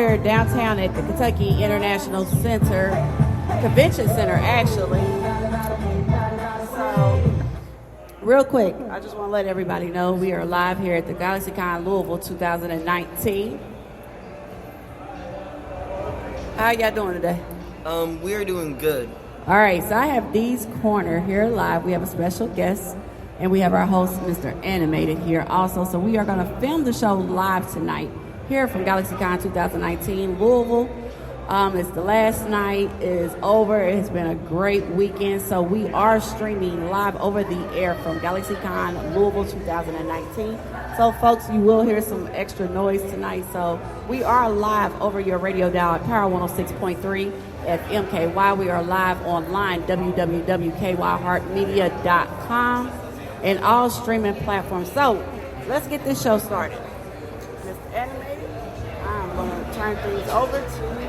here downtown at the Kentucky International Center, Convention Center, actually. So, real quick, I just want to let everybody know we are live here at the GalaxyCon Louisville 2019. How y'all doing today? We are doing good. All right, so I have Dee's Corner here live. We have a special guest, and we have our host, Mr. Animated, here also. So we are going to film the show live tonight here from GalaxyCon 2019 Louisville. It's the last night. It is over. It has been a great weekend. So we are streaming live over the air from GalaxyCon Louisville 2019. So, folks, you will hear some extra noise tonight. So we are live over your radio dial at Power 106.3 at MKY. We are live online, www.kyheartmedia.com, and all streaming platforms. So let's get this show started. Mr. Animated, I'm going to turn things over to you.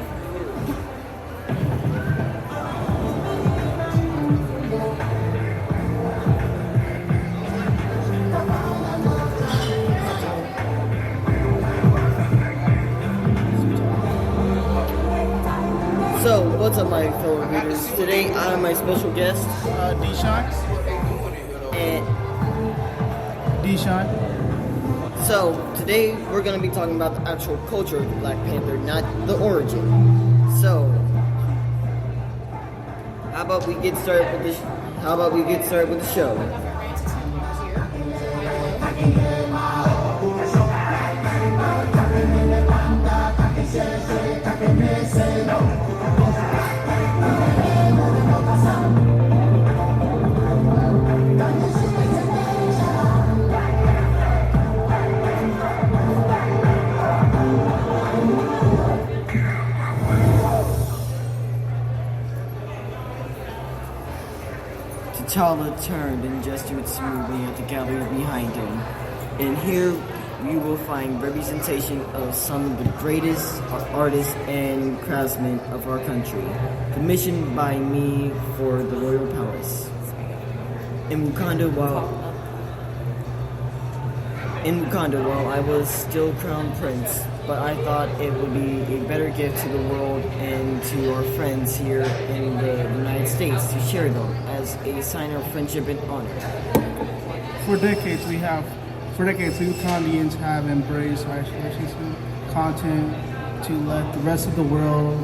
So, what's up, my fellow readers? Today, I have my special guest, Deshaun. So, today we're going to be talking about the actual culture of the Black Panther, not the origin. So, how about we get started with the show? T'Challa turned and gestured smoothly at the gallery behind him. And here you will find representation of some of the greatest artists and craftsmen of our country, commissioned by me for the Royal Palace. In Wakanda, while I was still Crown Prince, but I thought it would be a better gift to the world and to our friends here in the United States to share them as a sign of friendship and honor. For decades, we Wakandians have embraced isolation content to let the rest of the world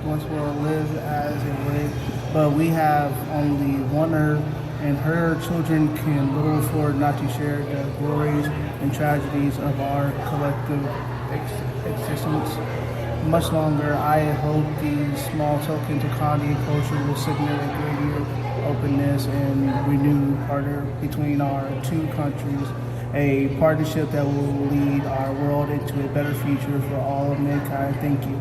once world live as it would, but we have only one Earth, and her children can little afford not to share the glories and tragedies of our collective existence much longer. I hope these small tokens of Wakandian culture will signal a greater openness and renewed partner between our two countries, a partnership that will lead our world into a better future for all of mankind. Thank you.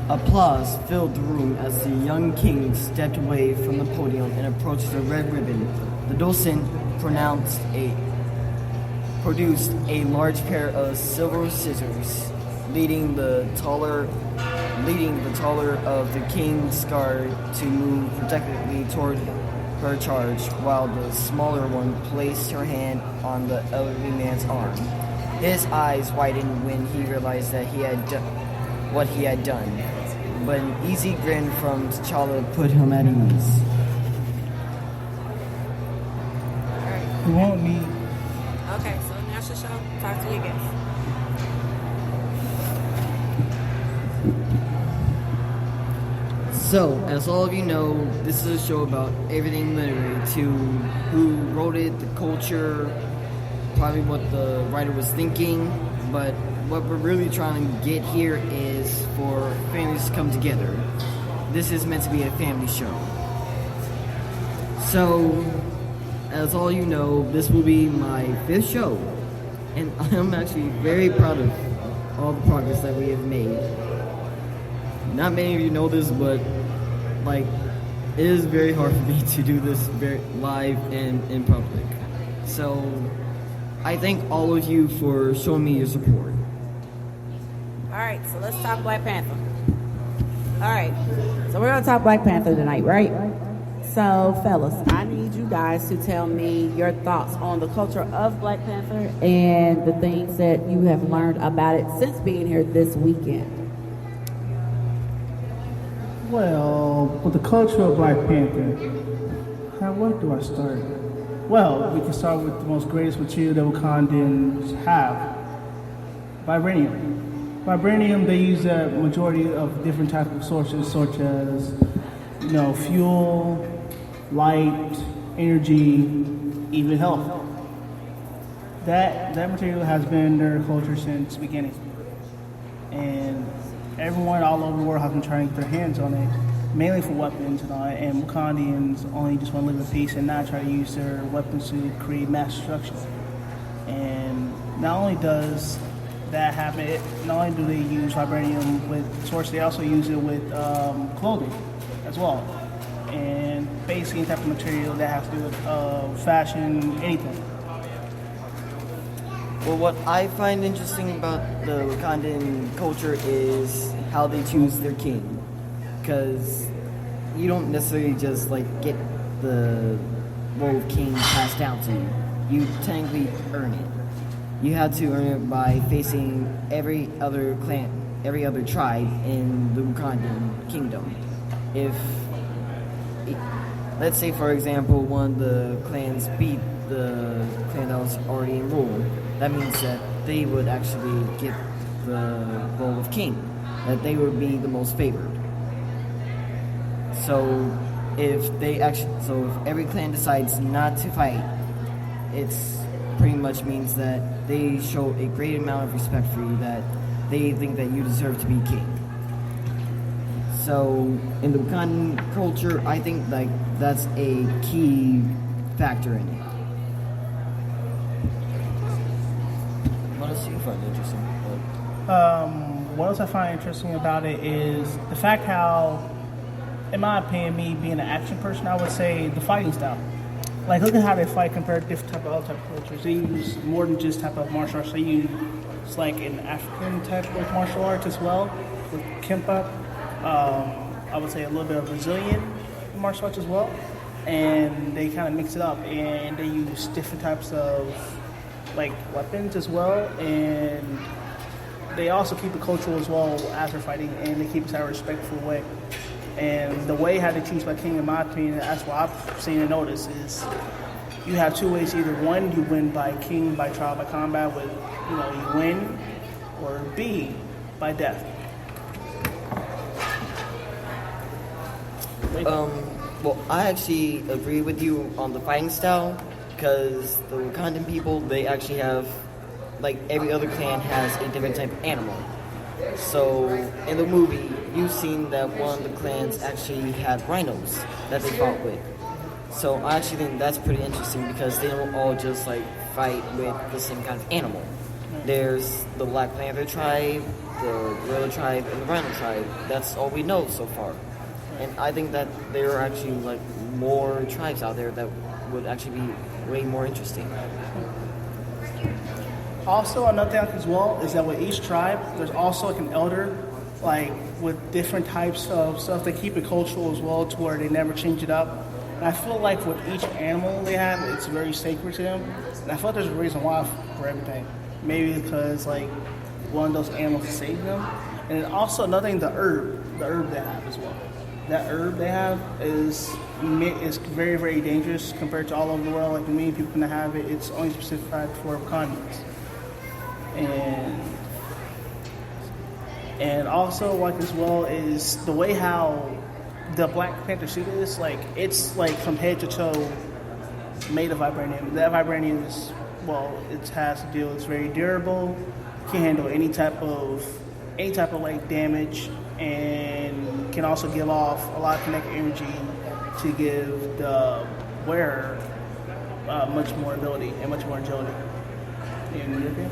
Applause filled the room as the young king stepped away from the podium and approached the red ribbon. The docent produced a large pair of silver scissors, leading the taller of the king's guard to move protectively toward her charge, while the smaller one placed her hand on the elderly man's arm. His eyes widened when he realized that he had what he had done, but an easy grin from T'Challa put him at ease. We won't need. Okay, so that's the show. Talk to you again. So, as all of you know, this is a show about everything literary, to who wrote it, the culture, probably what the writer was thinking, but what we're really trying to get here is for families to come together. This is meant to be a family show. So, as all you know, this will be my 5th show, and I'm actually very proud of all the progress that we have made. Not many of you know this, but it is very hard for me to do this very live and in public. So I thank all of you for showing me your support. All right, so let's talk Black Panther. All right, so we're going to talk Black Panther tonight, right? So, fellas, I need you you guys to tell me your thoughts on the culture of Black Panther and the things that you have learned about it since being here this weekend. Well, with the culture of Black Panther, where do I start? Well, we can start with the most greatest material that Wakandans have, vibranium. Vibranium, they use a majority of different types of sources, such as, fuel, light, energy, even health. That material has been in their culture since the beginning. And everyone all over the world has been trying to get their hands on it, mainly for weapons and all that. And Wakandians only just want to live in peace and not try to use their weapons to create mass destruction. And not only does that happen, not only do they use vibranium with source, they also use it with clothing as well. And basically any type of material that has to do with fashion, anything. Well, what I find interesting about the Wakandan culture is how they choose their king. Because you don't necessarily just get the role of king passed down to you. You technically earn it. You have to earn it by facing every other clan, every other tribe in the Wakandan kingdom. Let's say, for example, one of the clans beat the clan that was already in rule, that means that they would actually get the role of king, that they would be the most favored. So if every clan decides not to fight, it's pretty much means that they show a great amount of respect for you, that they think that you deserve to be king. So in the Wakandan culture, I think that's a key factor in it. What else do you find interesting? What else I find interesting about it is the fact how, in my opinion, me being an action person, I would say the fighting style. Look at how they fight compared to different type of other type of cultures. They use more than just type of martial arts. They use an African type of martial arts as well, with Kempa. I would say a little bit of Brazilian martial arts as well. And they kind of mix it up, and they use different types of weapons as well. And they also keep it cultural as well as they're fighting, and they keep it in a respectful way. And the way how they choose by king, in my opinion, that's what I've seen and noticed, is you have two ways. Either one, you win by king, by trial, by combat, with, you win, or B, by death. Well, I actually agree with you on the fighting style, because the Wakandan people, they actually have, every other clan has a different type of animal. So, in the movie, you've seen that one of the clans actually had rhinos that they fought with. So, I actually think that's pretty interesting, because they don't all just, fight with the same kind of animal. There's the Black Panther tribe, the gorilla tribe, and the rhino tribe. That's all we know so far. And I think that there are actually, more tribes out there that would actually be way more interesting. Also, another thing as well is that with each tribe, there's also an elder, with different types of stuff. They keep it cultural as well, to where they never change it up. And I feel with each animal they have, it's very sacred to them. And I feel there's a reason why for everything. Maybe because one of those animals saved them. And then also another thing, the herb they have as well. That herb they have is very, very dangerous compared to all over the world. Many people can have it. It's only specified for Wakandans. And also as well is the way how the Black Panther suit is, it's from head to toe made of vibranium. That vibranium is, it has to do, it's very durable, can handle any type of damage, and can also give off a lot of kinetic energy to give the wearer much more ability and much more agility. In your opinion?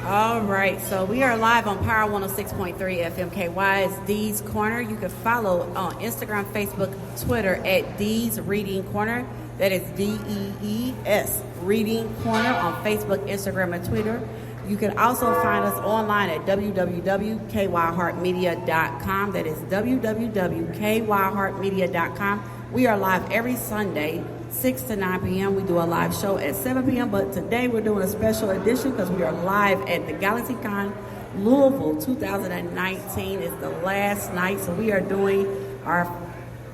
All right, so we are live on Power 106.3 FMKY. It's Dee's Corner. You can follow on Instagram, Facebook, Twitter at Dee's Reading Corner. That is DEES Reading Corner on Facebook, Instagram, and Twitter. You can also find us online at www.kyheartmedia.com. That is www.kyheartmedia.com. We are live every Sunday, 6 to 9 p.m. We do a live show at 7 p.m. But today we're doing a special edition because we are live at the GalaxyCon Louisville 2019. It's the last night, so we are doing our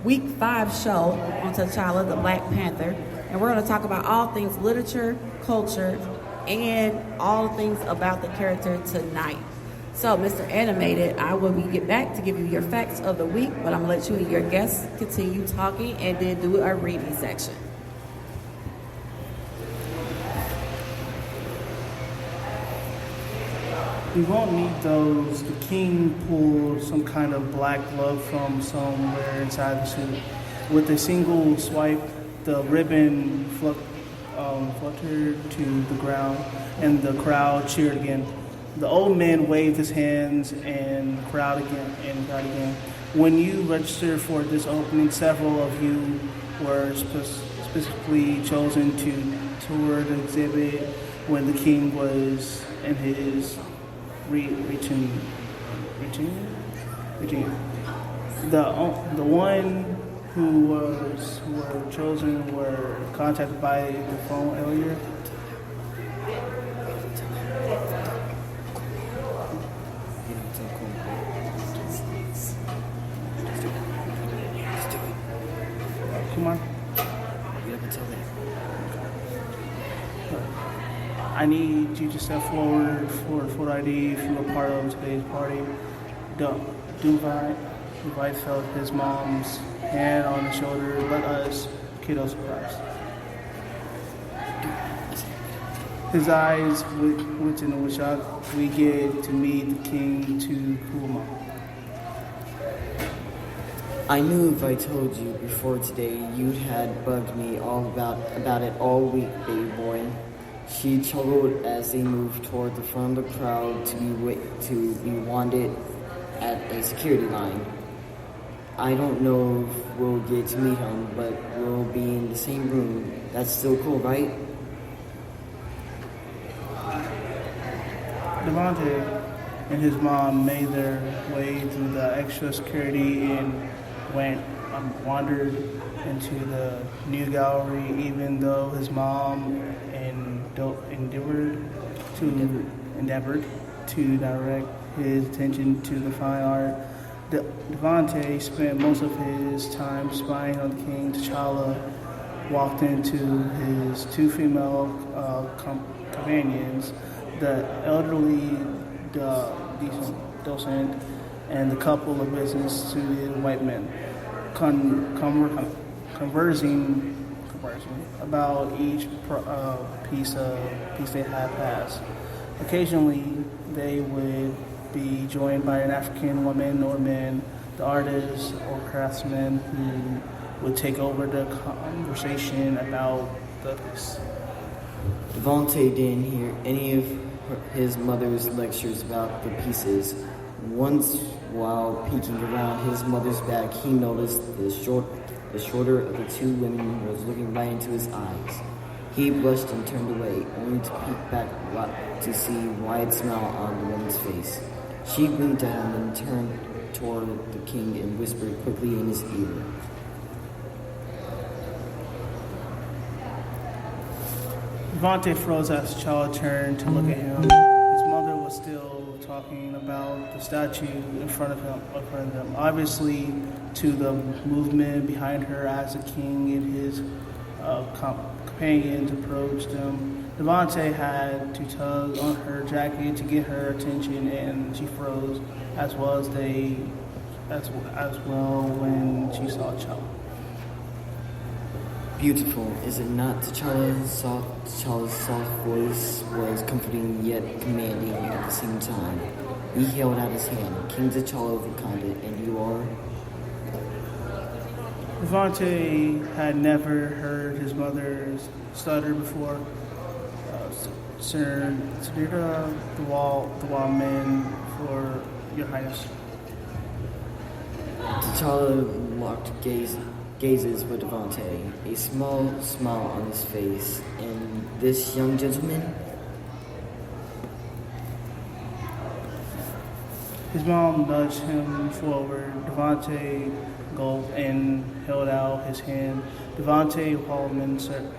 week 5 show on T'Challa, the Black Panther. And we're going to talk about all things literature, culture, and all things about the character tonight. So, Mr. Animated, I will get back to give you your facts of the week, but I'm going to let you and your guests continue talking and then do a reading section. We won't need those. The king pulled some kind of black glove from somewhere inside the suit. With a single swipe, the ribbon fluttered to the ground, and the crowd cheered again. The old man waved his hands and cried again. When you registered for this opening, several of you were specifically chosen to tour the exhibit when the king was in his return. The one who were chosen were contacted by the phone earlier. Come on. You have until then. I need you to step forward for a photo ID if you were part of today's party. Dubai felt his mom's hand on his shoulder. Let us kiddo surprise. His eyes witten with shock. We get to meet the king to Kuma. I knew if I told you before today, you'd had bugged me all about it all week, baby boy. She chuckled as they moved toward the front of the crowd to be wanded at a security line. I don't know if we'll get to meet him, but we'll be in the same room. That's still cool, right? Devontae and his mom made their way through the extra security and wandered into the new gallery, even though his mom endeavored to direct his attention to the fine art. Devontae spent most of his time spying on the king. T'Challa walked into his 2 female companions, the elderly docent and the couple of business-suited white men, conversing about each piece they had passed. Occasionally, they would be joined by an African woman or man, the artist or craftsman, who would take over the conversation about the piece. Devontae didn't hear any of his mother's lectures about the pieces. Once, while peeking around his mother's back, he noticed the shorter of the 2 women was looking right into his eyes. He blushed and turned away, only to peek back to see a wide smile on the woman's face. She blinked at him and turned toward the king and whispered quickly in his ear. Devontae froze as T'Challa turned to look at him. His mother was still talking about the statue in front of them, obviously to the movement behind her as the king and his companions approached them. Devontae had to tug on her jacket to get her attention, and she froze as well when she saw T'Challa. Beautiful, is it not? T'Challa's soft voice was comforting yet commanding at the same time. He held out his hand. King T'Challa of Wakanda, and you are? Devontae had never heard his mother stutter before. Sir, the wall men for your highness. T'Challa locked gazes with Devontae, a small smile on his face. And this young gentleman? His mom nudged him forward. Devontae gulped and held out his hand. Devontae Hallman said,